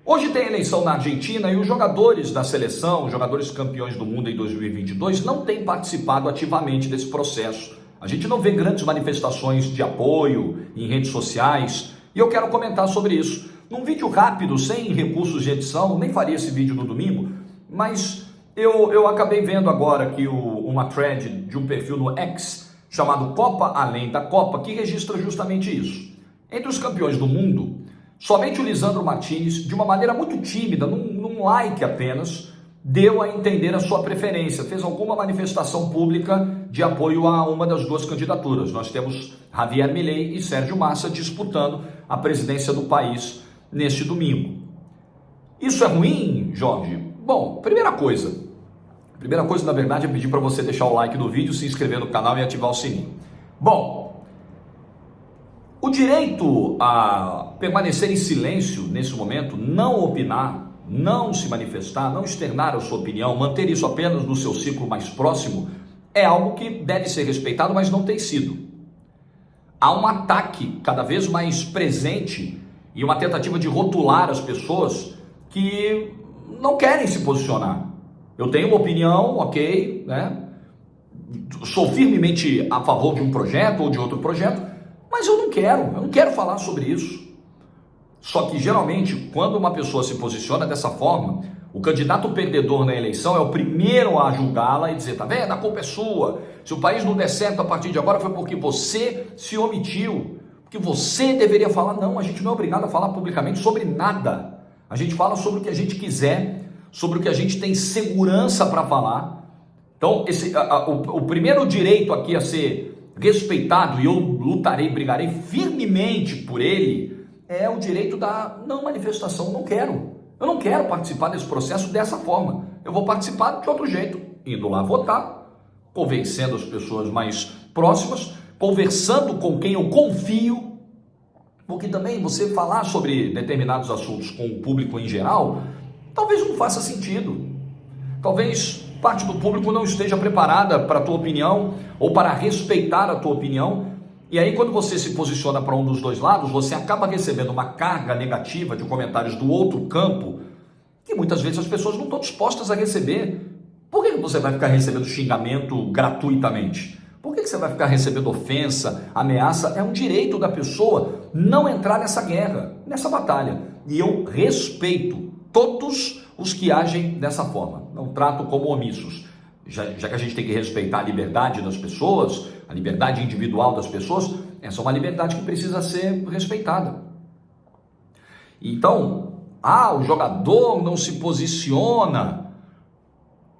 Hoje tem eleição na Argentina e os jogadores da seleção, os jogadores campeões do mundo em 2022, não têm participado ativamente desse processo. A gente não vê grandes manifestações de apoio em redes sociais e eu quero comentar sobre isso. Num vídeo rápido, sem recursos de edição, nem faria esse vídeo no domingo, mas eu acabei vendo agora aqui uma thread de um perfil no X chamado Copa Além da Copa, que registra justamente isso. Entre os campeões do mundo, somente o Lisandro Martínez, de uma maneira muito tímida, num like apenas, deu a entender a sua preferência, fez alguma manifestação pública de apoio a uma das duas candidaturas. Nós temos Javier Milei e Sérgio Massa disputando a presidência do país neste domingo. Isso é ruim, Jorge? Bom, primeira coisa, na verdade, é pedir para você deixar o like no vídeo, se inscrever no canal e ativar o sininho. Bom, o direito a permanecer em silêncio nesse momento, não opinar, não se manifestar, não externar a sua opinião, manter isso apenas no seu ciclo mais próximo, é algo que deve ser respeitado, mas não tem sido. Há um ataque cada vez mais presente e uma tentativa de rotular as pessoas que não querem se posicionar. Eu tenho uma opinião, ok, né? Sou firmemente a favor de um projeto ou de outro projeto, mas eu não quero falar sobre isso. Só que geralmente, quando uma pessoa se posiciona dessa forma, o candidato perdedor na eleição é o primeiro a julgá-la e dizer, tá vendo, a culpa é sua. Se o país não der certo a partir de agora foi porque você se omitiu, porque você deveria falar. Não, a gente não é obrigado a falar publicamente sobre nada. A gente fala sobre o que a gente quiser, sobre o que a gente tem segurança para falar. Então, o primeiro direito aqui a ser respeitado, e eu lutarei, brigarei firmemente por ele, é o direito da não manifestação. Eu não quero participar desse processo dessa forma. Eu vou participar de outro jeito, indo lá votar, convencendo as pessoas mais próximas, conversando com quem eu confio, porque também você falar sobre determinados assuntos com o público em geral, talvez não faça sentido. Talvez parte do público não esteja preparada para a tua opinião ou para respeitar a tua opinião. E aí, quando você se posiciona para um dos dois lados, você acaba recebendo uma carga negativa de comentários do outro campo que muitas vezes as pessoas não estão dispostas a receber. Por que você vai ficar recebendo xingamento gratuitamente? Por que você vai ficar recebendo ofensa, ameaça? É um direito da pessoa não entrar nessa guerra, nessa batalha. E eu respeito todos os que agem dessa forma. Não trato como omissos. Já que a gente tem que respeitar a liberdade das pessoas, a liberdade individual das pessoas, essa é uma liberdade que precisa ser respeitada. Então, o jogador não se posiciona.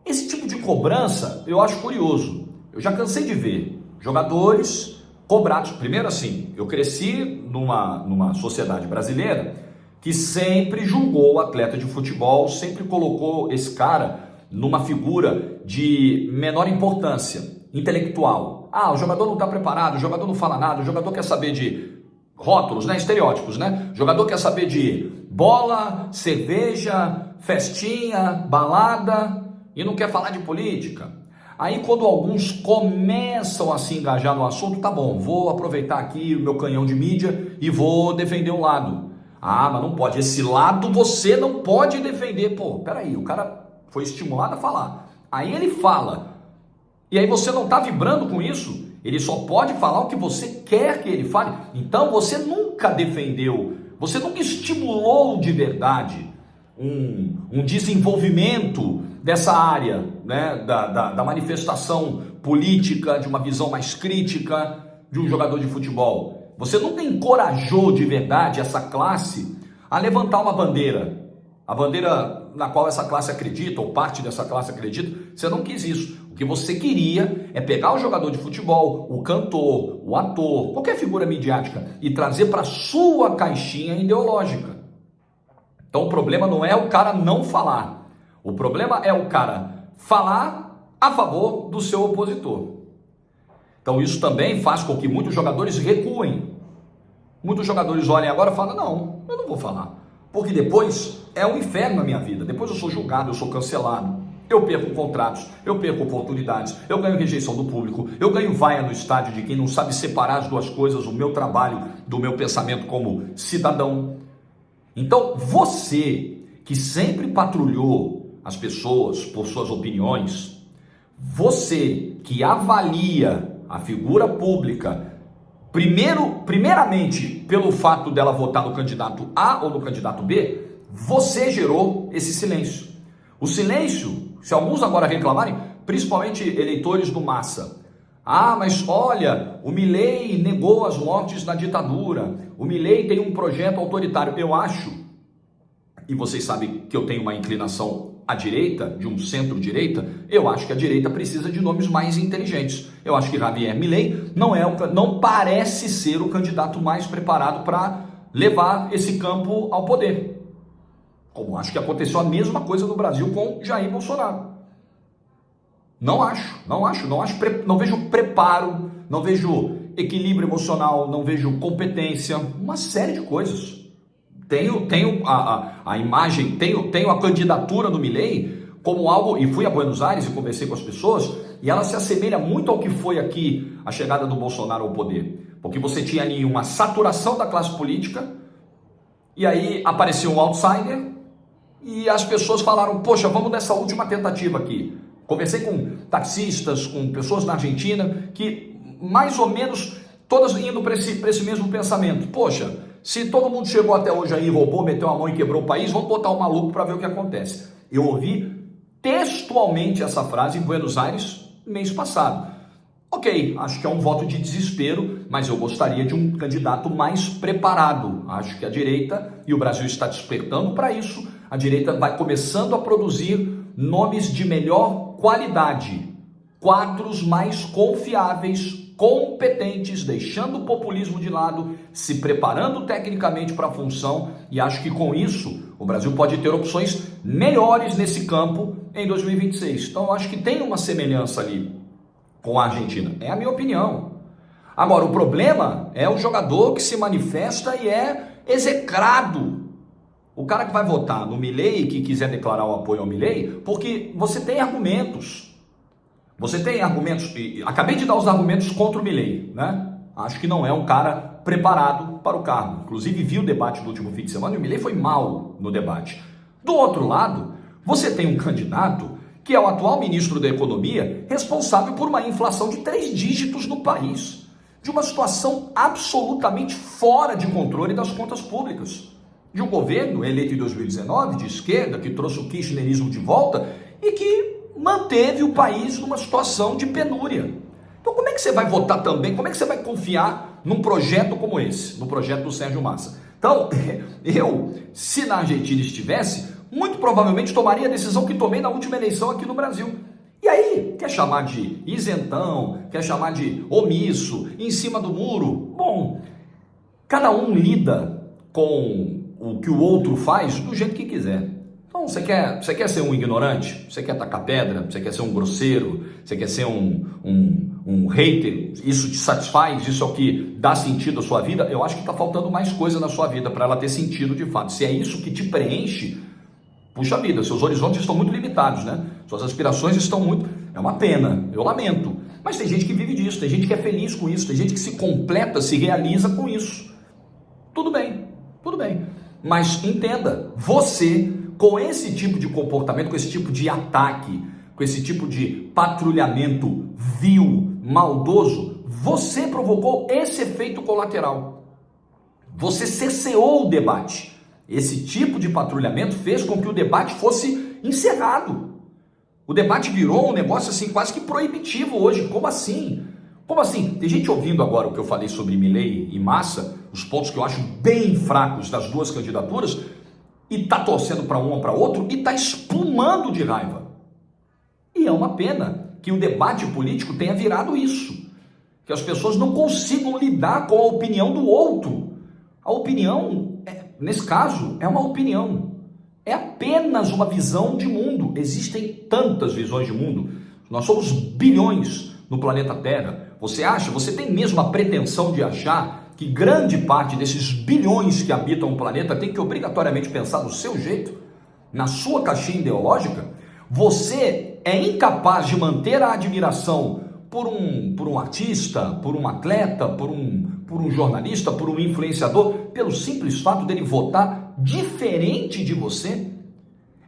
Esse tipo de cobrança eu acho curioso. Eu já cansei de ver jogadores cobrados. Primeiro assim, eu cresci numa sociedade brasileira que sempre julgou o atleta de futebol, sempre colocou esse cara numa figura de menor importância intelectual. O jogador não está preparado, o jogador não fala nada, o jogador quer saber de rótulos, né? Estereótipos, né? O jogador quer saber de bola, cerveja, festinha, balada e não quer falar de política. Aí quando alguns começam a se engajar no assunto, tá bom, vou aproveitar aqui o meu canhão de mídia e vou defender um lado. Mas não pode, esse lado você não pode defender. Pô, peraí, o cara foi estimulado a falar. Aí ele fala. E aí você não está vibrando com isso. Ele só pode falar o que você quer que ele fale. Então você nunca defendeu, você nunca estimulou de verdade um desenvolvimento dessa área, né, da manifestação política, de uma visão mais crítica de um jogador de futebol. Você nunca encorajou de verdade essa classe a levantar uma bandeira. A bandeira na qual essa classe acredita, ou parte dessa classe acredita, você não quis isso. O que você queria é pegar o jogador de futebol, o cantor, o ator, qualquer figura midiática e trazer para sua caixinha ideológica. Então o problema não é o cara não falar. O problema é o cara falar a favor do seu opositor. Então isso também faz com que muitos jogadores recuem. Muitos jogadores olhem agora e falam, não, eu não vou falar. Porque depois é um inferno na minha vida. Depois eu sou julgado, eu sou cancelado. Eu perco contratos, eu perco oportunidades, eu ganho rejeição do público, eu ganho vaia no estádio de quem não sabe separar as duas coisas, o meu trabalho do meu pensamento como cidadão. Então, você que sempre patrulhou as pessoas por suas opiniões, você que avalia a figura pública, primeiramente pelo fato dela votar no candidato A ou no candidato B, você gerou esse silêncio. O silêncio, se alguns agora reclamarem, principalmente eleitores do Massa, mas olha, o Milei negou as mortes na ditadura, o Milei tem um projeto autoritário. Eu acho, e vocês sabem que eu tenho uma inclinação à direita, de um centro-direita, eu acho que a direita precisa de nomes mais inteligentes. Eu acho que Javier Milei não parece ser o candidato mais preparado para levar esse campo ao poder. Como acho que aconteceu a mesma coisa no Brasil com Jair Bolsonaro. Não vejo preparo, não vejo equilíbrio emocional, não vejo competência, uma série de coisas. Tenho a imagem, tenho a candidatura do Milei como algo, e fui a Buenos Aires e conversei com as pessoas, e ela se assemelha muito ao que foi aqui a chegada do Bolsonaro ao poder. Porque você tinha ali uma saturação da classe política, e aí apareceu um outsider, e as pessoas falaram, poxa, vamos nessa última tentativa aqui. Conversei com taxistas, com pessoas na Argentina, que mais ou menos todas indo para esse mesmo pensamento. Poxa, se todo mundo chegou até hoje aí, roubou, meteu a mão e quebrou o país, vamos botar o maluco para ver o que acontece. Eu ouvi textualmente essa frase em Buenos Aires mês passado. Ok, acho que é um voto de desespero, mas eu gostaria de um candidato mais preparado. Acho que a direita, e o Brasil está despertando para isso, a direita vai começando a produzir nomes de melhor qualidade, quadros mais confiáveis, competentes, deixando o populismo de lado, se preparando tecnicamente para a função, e acho que com isso o Brasil pode ter opções melhores nesse campo em 2026. Então eu acho que tem uma semelhança ali com a Argentina, é a minha opinião. Agora, o problema é o jogador que se manifesta e é execrado. O cara que vai votar no Milei, que quiser declarar o apoio ao Milei, porque você tem argumentos. Você tem argumentos, e acabei de dar os argumentos contra o Milei, né? Acho que não é um cara preparado para o cargo. Inclusive, vi o debate do último fim de semana e o Milei foi mal no debate. Do outro lado, você tem um candidato que é o atual ministro da Economia, responsável por uma inflação de 3 dígitos no país, de uma situação absolutamente fora de controle das contas públicas. De um governo eleito em 2019, de esquerda, que trouxe o kirchnerismo de volta e que manteve o país numa situação de penúria. Então como é que você vai votar também, como é que você vai confiar num projeto como esse, no projeto do Sérgio Massa? Então, se na Argentina estivesse, muito provavelmente tomaria a decisão que tomei na última eleição aqui no Brasil. E aí, quer chamar de isentão, quer chamar de omisso, em cima do muro? Bom, cada um lida com o que o outro faz do jeito que quiser. Então, você quer ser um ignorante? Você quer tacar pedra? Você quer ser um grosseiro? Você quer ser um hater? Isso te satisfaz? Isso é o que dá sentido à sua vida? Eu acho que está faltando mais coisa na sua vida para ela ter sentido de fato. Se é isso que te preenche, puxa vida, seus horizontes estão muito limitados, né? Suas aspirações estão muito... É uma pena, eu lamento. Mas tem gente que vive disso, tem gente que é feliz com isso, tem gente que se completa, se realiza com isso. Tudo bem, tudo bem. Mas entenda, você, com esse tipo de comportamento, com esse tipo de ataque, com esse tipo de patrulhamento vil, maldoso, você provocou esse efeito colateral. Você cerceou o debate. Esse tipo de patrulhamento fez com que o debate fosse encerrado. O debate virou um negócio assim quase que proibitivo hoje. Como assim? Como assim? Tem gente ouvindo agora o que eu falei sobre Milei e Massa, os pontos que eu acho bem fracos das duas candidaturas, e tá torcendo para um ou para outro e tá espumando de raiva. E é uma pena que o debate político tenha virado isso. Que as pessoas não consigam lidar com a opinião do outro. A opinião, nesse caso, é uma opinião. É apenas uma visão de mundo. Existem tantas visões de mundo. Nós somos bilhões no planeta Terra. Você tem mesmo a pretensão de achar que grande parte desses bilhões que habitam o planeta tem que obrigatoriamente pensar do seu jeito, na sua caixinha ideológica? Você é incapaz de manter a admiração por um artista, por um atleta, por um jornalista, por um influenciador, pelo simples fato dele votar diferente de você?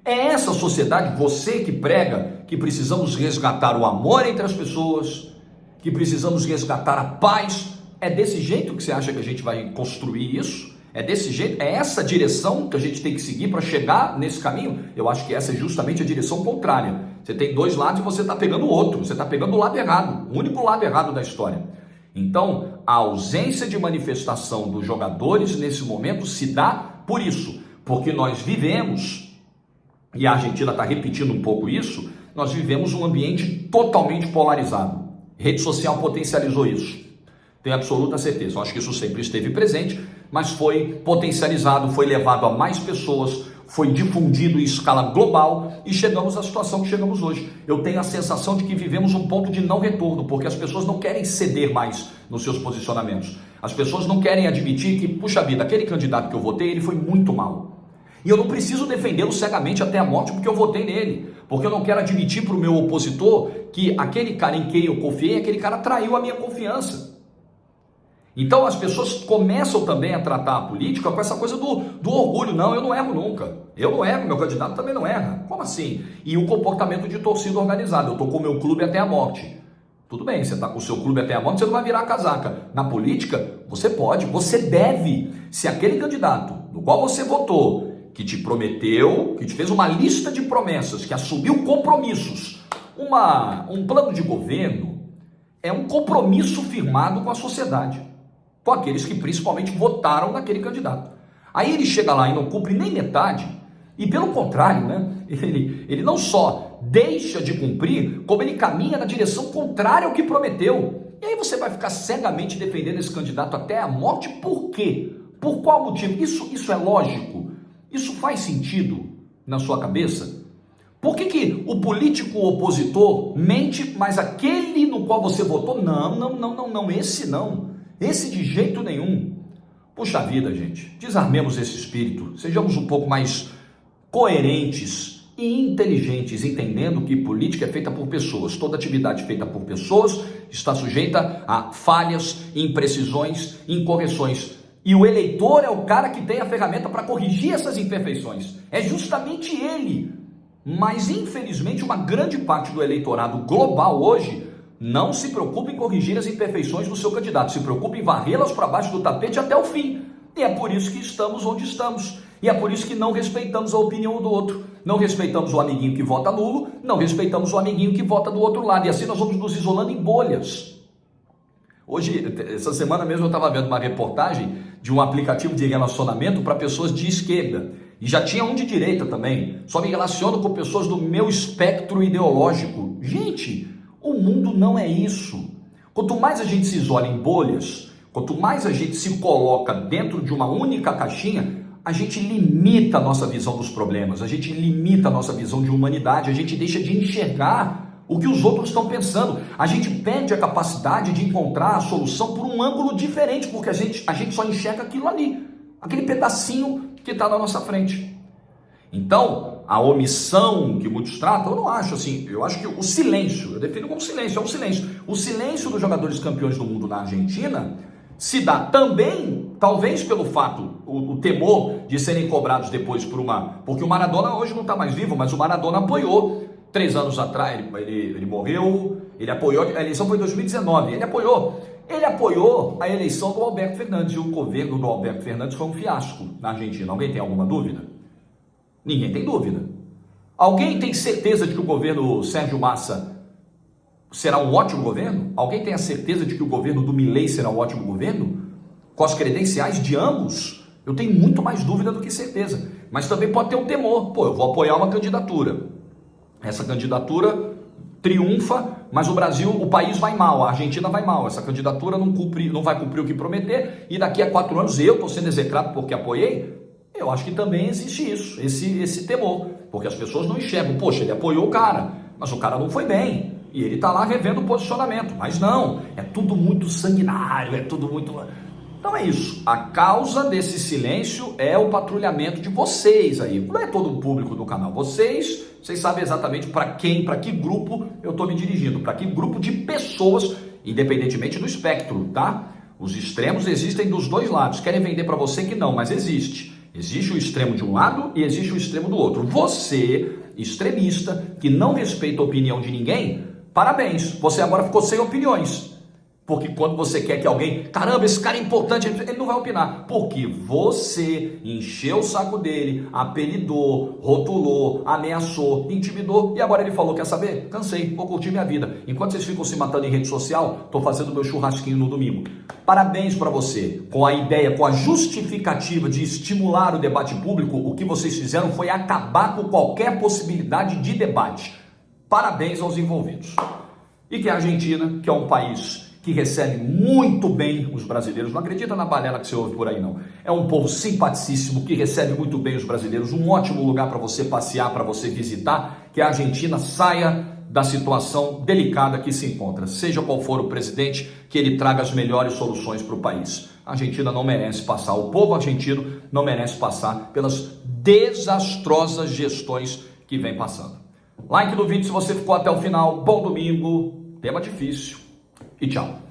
É essa sociedade, você que prega que precisamos resgatar o amor entre as pessoas, que precisamos resgatar a paz, é desse jeito que você acha que a gente vai construir isso? É desse jeito? É essa direção que a gente tem que seguir para chegar nesse caminho? Eu acho que essa é justamente a direção contrária. Você tem dois lados e você está pegando o outro, você está pegando o lado errado, o único lado errado da história. Então, a ausência de manifestação dos jogadores nesse momento se dá por isso, porque nós vivemos, e a Argentina está repetindo um pouco isso, nós vivemos um ambiente totalmente polarizado. Rede social potencializou isso. Tenho absoluta certeza. Eu acho que isso sempre esteve presente, mas foi potencializado, foi levado a mais pessoas, foi difundido em escala global e chegamos à situação que chegamos hoje. Eu tenho a sensação de que vivemos um ponto de não retorno, porque as pessoas não querem ceder mais nos seus posicionamentos. As pessoas não querem admitir que, puxa vida, aquele candidato que eu votei, ele foi muito mal. E eu não preciso defendê-lo cegamente até a morte porque eu votei nele. Porque eu não quero admitir para o meu opositor que aquele cara em quem eu confiei, aquele cara traiu a minha confiança. Então as pessoas começam também a tratar a política com essa coisa do orgulho. Não, eu não erro nunca. Eu não erro, meu candidato também não erra. Como assim? E o comportamento de torcida organizada. Eu estou com o meu clube até a morte. Tudo bem, você está com o seu clube até a morte, você não vai virar a casaca. Na política, você pode, você deve. Se aquele candidato no qual você votou, que te prometeu, que te fez uma lista de promessas, que assumiu compromissos, um plano de governo, é um compromisso firmado com a sociedade, com aqueles que principalmente votaram naquele candidato. Aí ele chega lá e não cumpre nem metade, e pelo contrário, né, ele não só deixa de cumprir, como ele caminha na direção contrária ao que prometeu. E aí você vai ficar cegamente defendendo esse candidato até a morte, por quê? Por qual motivo? Isso é lógico? Isso faz sentido na sua cabeça? Por que o político opositor mente, mas aquele no qual você votou, não, esse não. Esse de jeito nenhum. Puxa vida, gente, desarmemos esse espírito, sejamos um pouco mais coerentes e inteligentes, entendendo que política é feita por pessoas. Toda atividade feita por pessoas está sujeita a falhas, imprecisões, incorreções. E o eleitor é o cara que tem a ferramenta para corrigir essas imperfeições. É justamente ele. Mas, infelizmente, uma grande parte do eleitorado global hoje não se preocupa em corrigir as imperfeições do seu candidato. Se preocupa em varrê-las para baixo do tapete até o fim. E é por isso que estamos onde estamos. E é por isso que não respeitamos a opinião do outro. Não respeitamos o amiguinho que vota nulo. Não respeitamos o amiguinho que vota do outro lado. E assim nós vamos nos isolando em bolhas. Hoje, essa semana mesmo, eu estava vendo uma reportagem de um aplicativo de relacionamento para pessoas de esquerda. E já tinha um de direita também. Só me relaciono com pessoas do meu espectro ideológico. Gente, o mundo não é isso. Quanto mais a gente se isola em bolhas, quanto mais a gente se coloca dentro de uma única caixinha, a gente limita a nossa visão dos problemas, a gente limita a nossa visão de humanidade, a gente deixa de enxergar o que os outros estão pensando. A gente perde a capacidade de encontrar a solução por um ângulo diferente, porque a gente só enxerga aquilo ali, aquele pedacinho que está na nossa frente. Então, a omissão que muitos tratam, eu não acho assim, eu acho que o silêncio, eu defino como silêncio, é um silêncio. O silêncio dos jogadores campeões do mundo na Argentina se dá também, talvez pelo fato, o temor de serem cobrados depois porque o Maradona hoje não está mais vivo, mas o Maradona apoiou. 3 anos atrás, ele morreu, ele apoiou, a eleição foi em 2019, ele apoiou a eleição do Alberto Fernandes, e o governo do Alberto Fernandes foi um fiasco na Argentina. Alguém tem alguma dúvida? Ninguém tem dúvida. Alguém tem certeza de que o governo Sérgio Massa será um ótimo governo? Alguém tem a certeza de que o governo do Milei será um ótimo governo? Com as credenciais de ambos? Eu tenho muito mais dúvida do que certeza. Mas também pode ter um temor. Eu vou apoiar uma candidatura. Essa candidatura triunfa, mas o país vai mal, a Argentina vai mal. Essa candidatura não vai cumprir o que prometer, e daqui a 4 anos eu estou sendo execrado porque apoiei. Eu acho que também existe isso, esse temor, porque as pessoas não enxergam. Poxa, ele apoiou o cara, mas o cara não foi bem, e ele está lá revendo o posicionamento. Mas não, é tudo muito sanguinário, é tudo muito... Então é isso, a causa desse silêncio é o patrulhamento de vocês aí, não é todo o público do canal, vocês sabem exatamente para que grupo eu estou me dirigindo, para que grupo de pessoas, independentemente do espectro, tá? Os extremos existem dos dois lados, querem vender para você que não, mas existe Existe o extremo de um lado e existe o extremo do outro. Você, extremista, que não respeita a opinião de ninguém, parabéns, você agora ficou sem opiniões. Porque quando você quer que alguém, caramba, esse cara é importante, ele não vai opinar. Porque você encheu o saco dele, apelidou, rotulou, ameaçou, intimidou e agora ele falou, quer saber? Cansei, vou curtir minha vida. Enquanto vocês ficam se matando em rede social, estou fazendo meu churrasquinho no domingo. Parabéns para você. Com a ideia, com a justificativa de estimular o debate público, o que vocês fizeram foi acabar com qualquer possibilidade de debate. Parabéns aos envolvidos. E que a Argentina, que é um país que recebe muito bem os brasileiros, não acredita na balela que você ouve por aí não, é um povo simpaticíssimo, que recebe muito bem os brasileiros, um ótimo lugar para você passear, para você visitar, que a Argentina saia da situação delicada que se encontra, seja qual for o presidente, que ele traga as melhores soluções para o país. A Argentina não merece passar, o povo argentino não merece passar pelas desastrosas gestões que vem passando. Like no vídeo se você ficou até o final, bom domingo, tema difícil. E tchau.